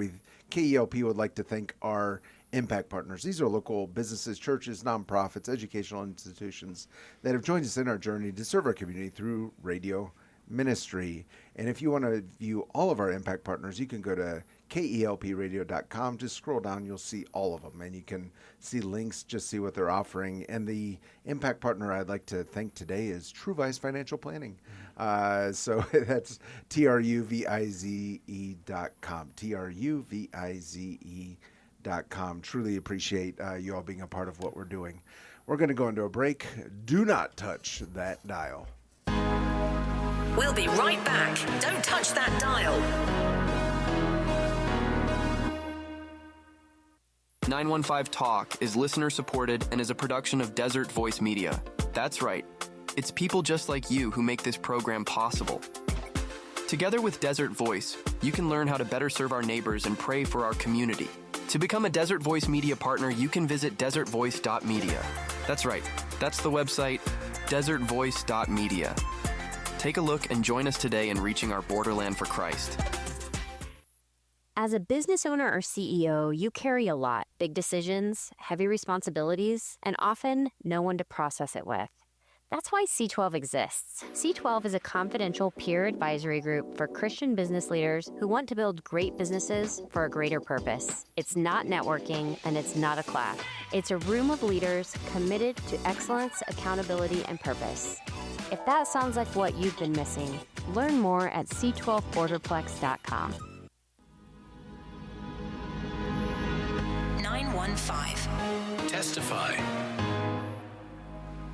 KELP would like to thank our impact partners. These are local businesses, churches, nonprofits, educational institutions that have joined us in our journey to serve our community through radio ministry. And if you want to view all of our impact partners, you can go to KELPradio.com. Just scroll down, you'll see all of them, and you can see links, just see what they're offering. And the impact partner I'd like to thank today is Truvize Financial Planning. So that's TRUVIZE.com. TRUVIZE.com. Truly appreciate you all being a part of what we're doing. We're going to go into a break. Do not touch that dial. We'll be right back. Don't touch that dial. 915 Talk is listener supported and is a production of Desert Voice Media. That's right. It's people just like you who make this program possible. Together with Desert Voice, you can learn how to better serve our neighbors and pray for our community. To become a Desert Voice Media partner, you can visit desertvoice.media. That's right. That's the website, desertvoice.media. Take a look and join us today in reaching our borderland for Christ. As a business owner or CEO, you carry a lot, big decisions, heavy responsibilities, and often no one to process it with. That's why C12 exists. C12 is a confidential peer advisory group for Christian business leaders who want to build great businesses for a greater purpose. It's not networking, and it's not a class. It's a room of leaders committed to excellence, accountability, and purpose. If that sounds like what you've been missing, learn more at c12borderplex.com. 915. Testify.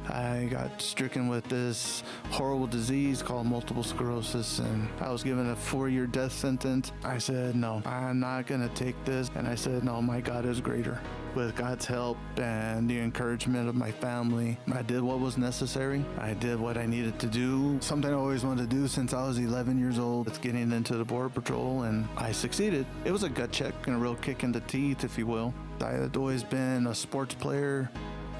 I got stricken with this horrible disease called multiple sclerosis, and I was given a 4-year death sentence. I said, no, I'm not going to take this. And I said, no, my God is greater. With God's help and the encouragement of my family, I did what was necessary. I did what I needed to do. Something I always wanted to do since I was 11 years old. It's getting into the Border Patrol, and I succeeded. It was a gut check and a real kick in the teeth, if you will. I had always been a sports player.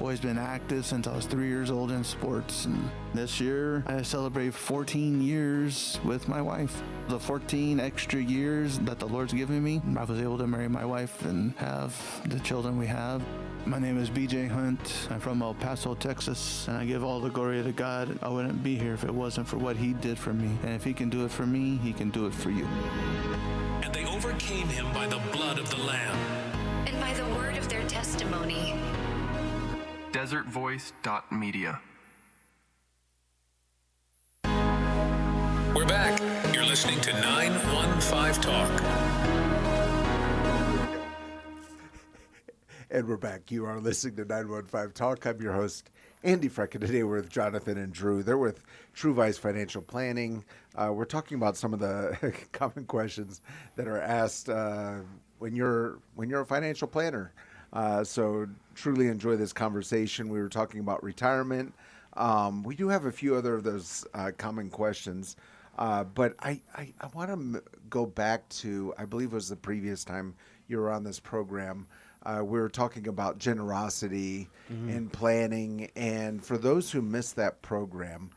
Always been active since I was 3 years old in sports, and this year I celebrate 14 years with my wife. The 14 extra years that the Lord's given me, I was able to marry my wife and have the children we have. My name is BJ Hunt. I'm from El Paso, Texas, and I give all the glory to God. I wouldn't be here if it wasn't for what He did for me. And if He can do it for me, He can do it for you. And they overcame him by the blood of the Lamb and by the word of their testimony. DesertVoice.media. We're back. You're listening to 915 Talk. And we're back. You are listening to 915 Talk. I'm your host, Andy Freck, and today we're with Jonathan and Drew. They're with Truvize Financial Planning. We're talking about some of the common questions that are asked when you're a financial planner. So truly enjoy this conversation. We were talking about retirement. We do have a few other of those common questions, but I want to go back to, I believe it was the previous time you were on this program. We were talking about generosity and planning. And for those who missed that program,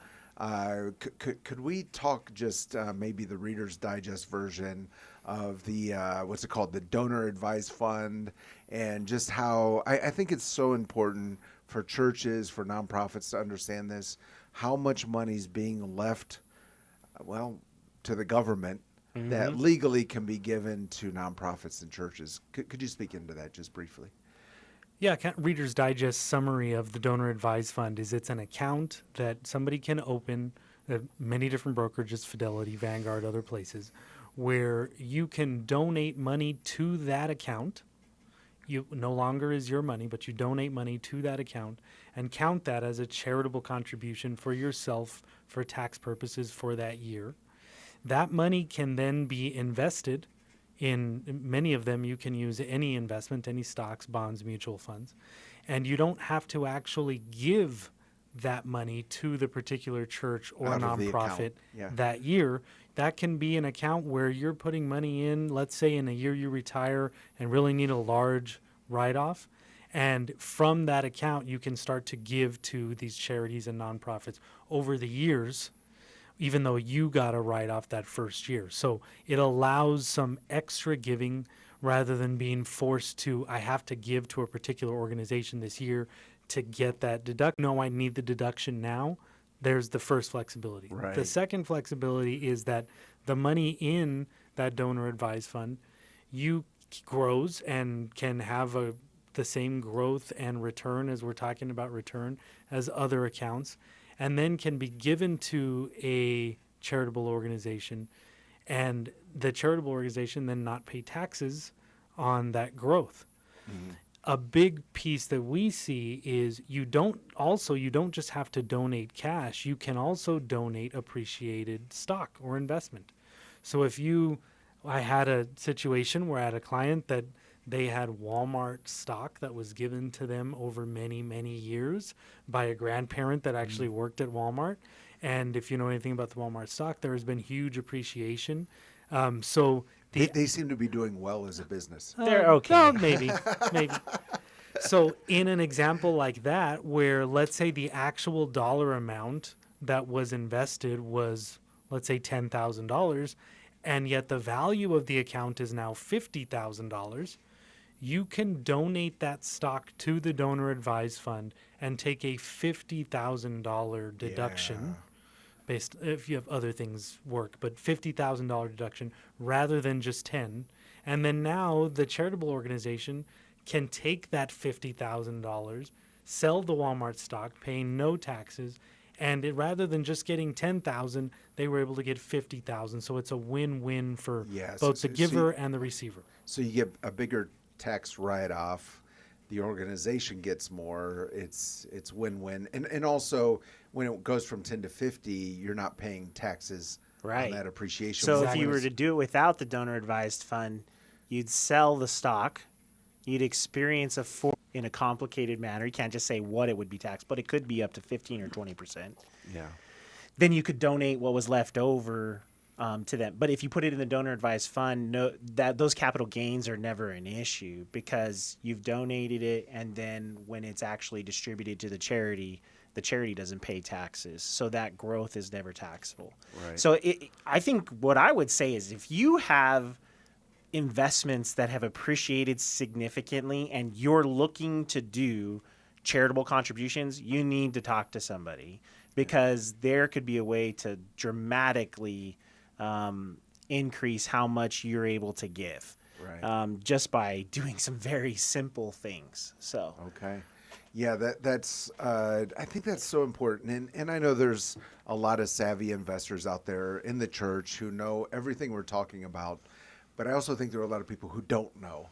could we talk just maybe the Reader's Digest version of the, what's it called, the Donor Advised Fund, and just how I think it's so important for churches, for nonprofits to understand this, how much money is being left, well, to the government that legally can be given to nonprofits and churches. Could you speak into that just briefly? Yeah, Reader's Digest summary of the Donor Advised Fund is it's an account that somebody can open at many different brokerages, Fidelity, Vanguard, other places, where you can donate money to that account. You no longer is your money, but you donate money to that account and count that as a charitable contribution for yourself for tax purposes for that year. That money can then be invested in many of them. You can use any investment, any stocks, bonds, mutual funds, and you don't have to actually give that money to the particular church or nonprofit that year. That can be an account where you're putting money in, let's say in a year you retire and really need a large write-off. And from that account, you can start to give to these charities and nonprofits over the years, even though you got a write-off that first year. So it allows some extra giving rather than being forced to, I have to give to a particular organization this year to get that deduct. No, I need the deduction now. There's the first flexibility. Right. The second flexibility is that the money in that donor advised fund, grows and can have the same growth and return, as we're talking about return, as other accounts, and then can be given to a charitable organization, and the charitable organization then not pay taxes on that growth. A big piece that we see is you don't just have to donate cash. You can also donate appreciated stock or investment. So I had a situation where I had a client that they had Walmart stock that was given to them over many, many years by a grandparent that actually worked at Walmart. And if you know anything about the Walmart stock, there has been huge appreciation. They seem to be doing well as a business. They're okay. No, maybe. So in an example like that, where let's say the actual dollar amount that was invested was, let's say, $10,000, and yet the value of the account is now $50,000, you can donate that stock to the donor advised fund and take a $50,000 deduction. Based, if you have other things work, but $50,000 deduction rather than just 10. And then now the charitable organization can take that $50,000, sell the Walmart stock, paying no taxes, and rather than just getting $10,000, they were able to get $50,000. So it's a win-win for both the giver and the receiver. So you get a bigger tax write-off. The organization gets more. It's win-win, and also when it goes from 10 to 50, you're not paying taxes on that appreciation. So if you were to do it without the donor advised fund, you'd sell the stock, you'd experience in a complicated manner. You can't just say what it would be taxed, but it could be up to 15 or 20%. Yeah. Then you could donate what was left over to them. But if you put it in the donor advised fund, those capital gains are never an issue because you've donated it, and then when it's actually distributed to the charity doesn't pay taxes. So that growth is never taxable. Right. So I think what I would say is if you have investments that have appreciated significantly and you're looking to do charitable contributions, you need to talk to somebody because there could be a way to dramatically increase how much you're able to give, Right. just by doing some very simple things. So Okay. Yeah, that's I think that's so important, and I know there's a lot of savvy investors out there in the church who know everything we're talking about, but I also think there are a lot of people who don't know,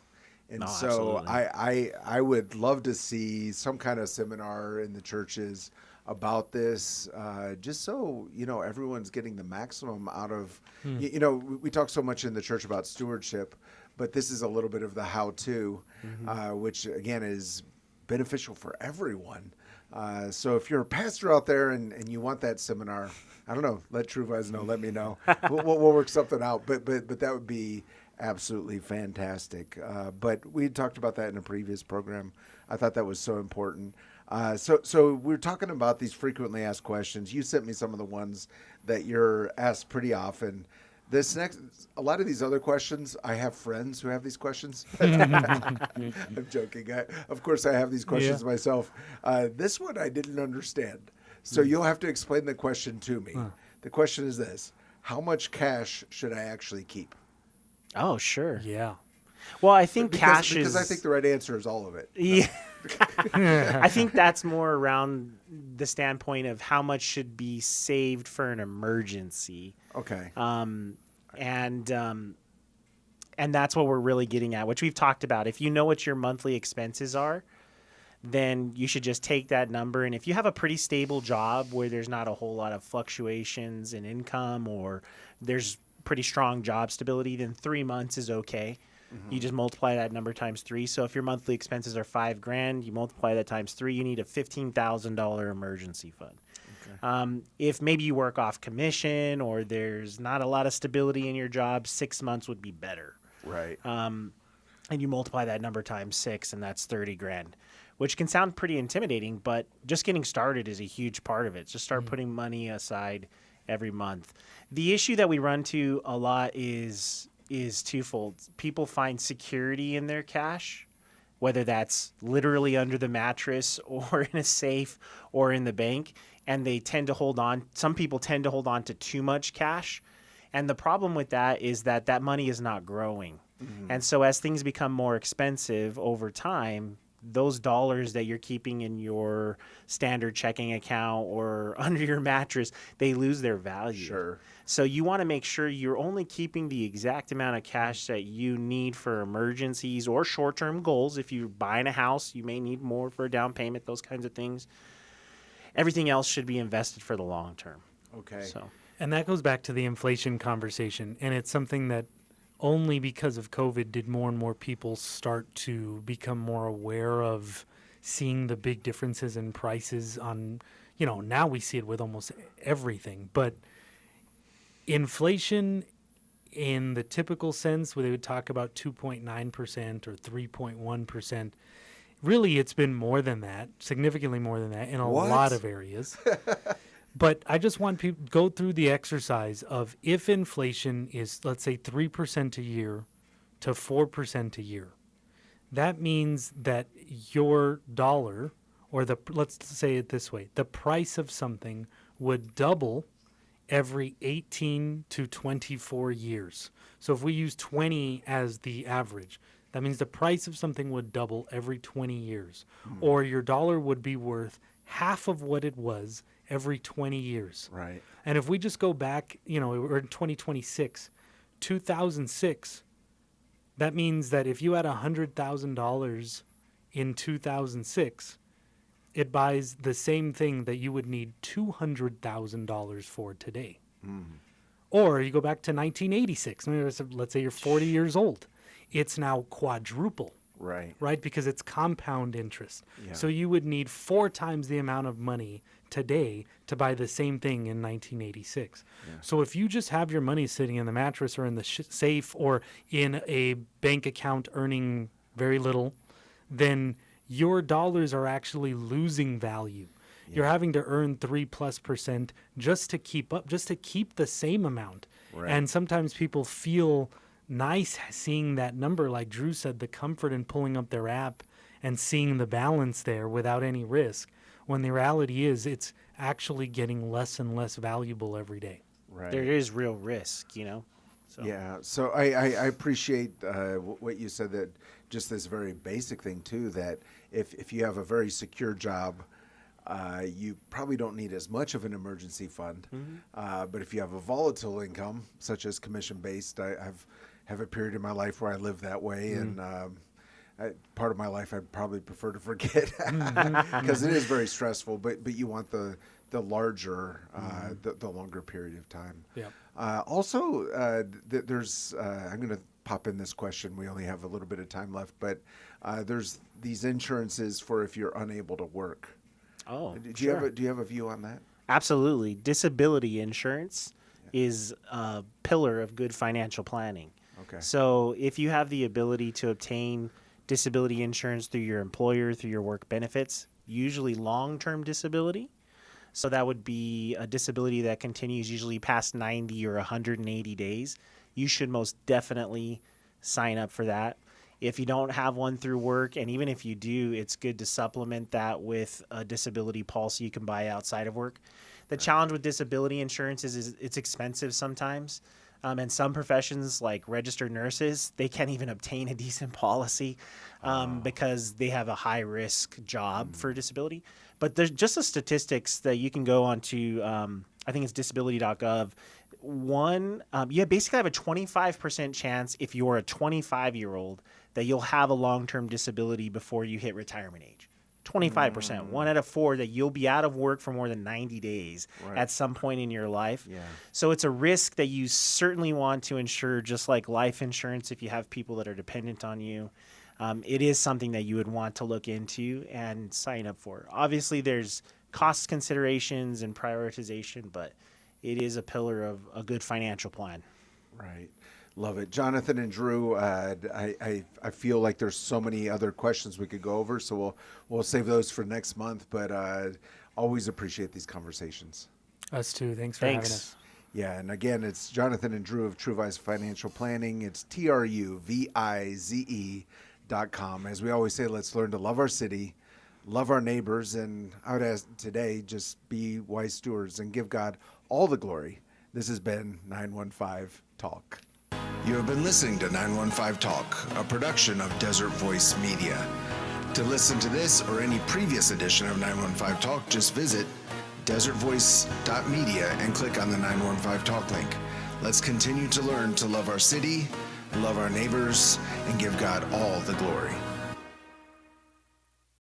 and No, so absolutely. I would love to see some kind of seminar in the churches about this, just so everyone's getting the maximum out of. We talk so much in the church about stewardship, but this is a little bit of the how-to, which again is beneficial for everyone. So if you're a pastor out there and you want that seminar, I don't know, let Truvize know, let me know. We'll work something out. But that would be absolutely fantastic. But we talked about that in a previous program. I thought that was so important. So we're talking about these frequently asked questions. You sent me some of the ones that you're asked pretty often. A lot of these other questions, I have friends who have these questions. I'm joking. Of course, I have these questions myself. This one I didn't understand. So you'll have to explain the question to me. The question is this: how much cash should I actually keep? Oh, sure. Yeah. Well, I think Because I think the right answer is all of it. Yeah. I think that's more around the standpoint of how much should be saved for an emergency. Okay. And that's what we're really getting at, which we've talked about. If you know what your monthly expenses are, then you should just take that number. And if you have a pretty stable job where there's not a whole lot of fluctuations in income, or there's pretty strong job stability, then 3 months is okay. You just multiply that number times 3. So if your monthly expenses are $5,000, you multiply that times 3, you need a $15,000 emergency fund. Okay. If maybe you work off commission or there's not a lot of stability in your job, 6 months would be better. Right. And you multiply that number times 6, and that's $30,000, which can sound pretty intimidating, but just getting started is a huge part of it. Just start putting money aside every month. The issue that we run to a lot is twofold. People find security in their cash, whether that's literally under the mattress or in a safe or in the bank, and they tend to hold on. Some people tend to hold on to too much cash, and the problem with that is that money is not growing. And so as things become more expensive over time, those dollars that you're keeping in your standard checking account or under your mattress, they lose their value. Sure. So you want to make sure you're only keeping the exact amount of cash that you need for emergencies or short-term goals. If you're buying a house, you may need more for a down payment, those kinds of things. Everything else should be invested for the long term. Okay. So, And that goes back to the inflation conversation. And it's something that only because of COVID did more and more people start to become more aware of seeing the big differences in prices on, now we see it with almost everything. But inflation in the typical sense, where they would talk about 2.9% or 3.1%, really it's been more than that, significantly more than that in a lot of areas. But I just want people to go through the exercise of if inflation is, let's say, 3% a year to 4% a year, that means that your dollar, or let's say it this way, the price of something would double every 18 to 24 years. So if we use 20 as the average, that means the price of something would double every 20 years. Or your dollar would be worth half of what it was every 20 years. Right. And if we just go back, we're in 2026, 2006, that means that if you had $100,000 in 2006, it buys the same thing that you would need $200,000 for today. Or you go back to 1986, let's say you're 40 years old. It's now quadruple. Right? Because it's compound interest. Yeah. So you would need 4 times the amount of money today to buy the same thing in 1986. Yeah. So if you just have your money sitting in the mattress or in the safe or in a bank account earning very little, then your dollars are actually losing value. Yeah. You're having to earn 3+% just to keep up, just to keep the same amount. Right. And sometimes people feel nice seeing that number, like Drew said, the comfort in pulling up their app and seeing the balance there without any risk, when the reality is it's actually getting less and less valuable every day. Right. There is real risk, So. Yeah. So I appreciate what you said, that just this very basic thing too, that if you have a very secure job, you probably don't need as much of an emergency fund. But if you have a volatile income, such as commission-based, I have a period in my life where I live that way, and part of my life I'd probably prefer to forget because it is very stressful. But you want the larger, the longer period of time. Yeah. Also, there's I'm going to pop in this question. We only have a little bit of time left, but there's these insurances for if you're unable to work. Oh, do you have a view on that? Absolutely. Disability insurance is a pillar of good financial planning. Okay. So if you have the ability to obtain disability insurance through your employer, through your work benefits, usually long-term disability. So that would be a disability that continues usually past 90 or 180 days. You should most definitely sign up for that. If you don't have one through work, and even if you do, it's good to supplement that with a disability policy you can buy outside of work. The challenge with disability insurance is it's expensive sometimes. And some professions, like registered nurses, they can't even obtain a decent policy because they have a high-risk job for disability. But there's just the statistics that you can go on to, I think it's disability.gov. You basically have a 25% chance if you're a 25-year-old that you'll have a long-term disability before you hit retirement age. 25%. 1 out of 4 that you'll be out of work for more than 90 days at some point in your life. Yeah. So it's a risk that you certainly want to insure, just like life insurance if you have people that are dependent on you. It is something that you would want to look into and sign up for. Obviously, there's cost considerations and prioritization, but it is a pillar of a good financial plan. Right. Love it. Jonathan and Drew, I feel like there's so many other questions we could go over, so we'll save those for next month, but always appreciate these conversations. Us too. Thanks for having us. Yeah, and again, it's Jonathan and Drew of Truvize Financial Planning. It's TRUVIZE.com. As we always say, let's learn to love our city, love our neighbors, and I would ask today, just be wise stewards and give God all the glory. This has been 915 Talk. You have been listening to 915 Talk, a production of Desert Voice Media. To listen to this or any previous edition of 915 Talk, just visit desertvoice.media and click on the 915 Talk link. Let's continue to learn to love our city, love our neighbors, and give God all the glory.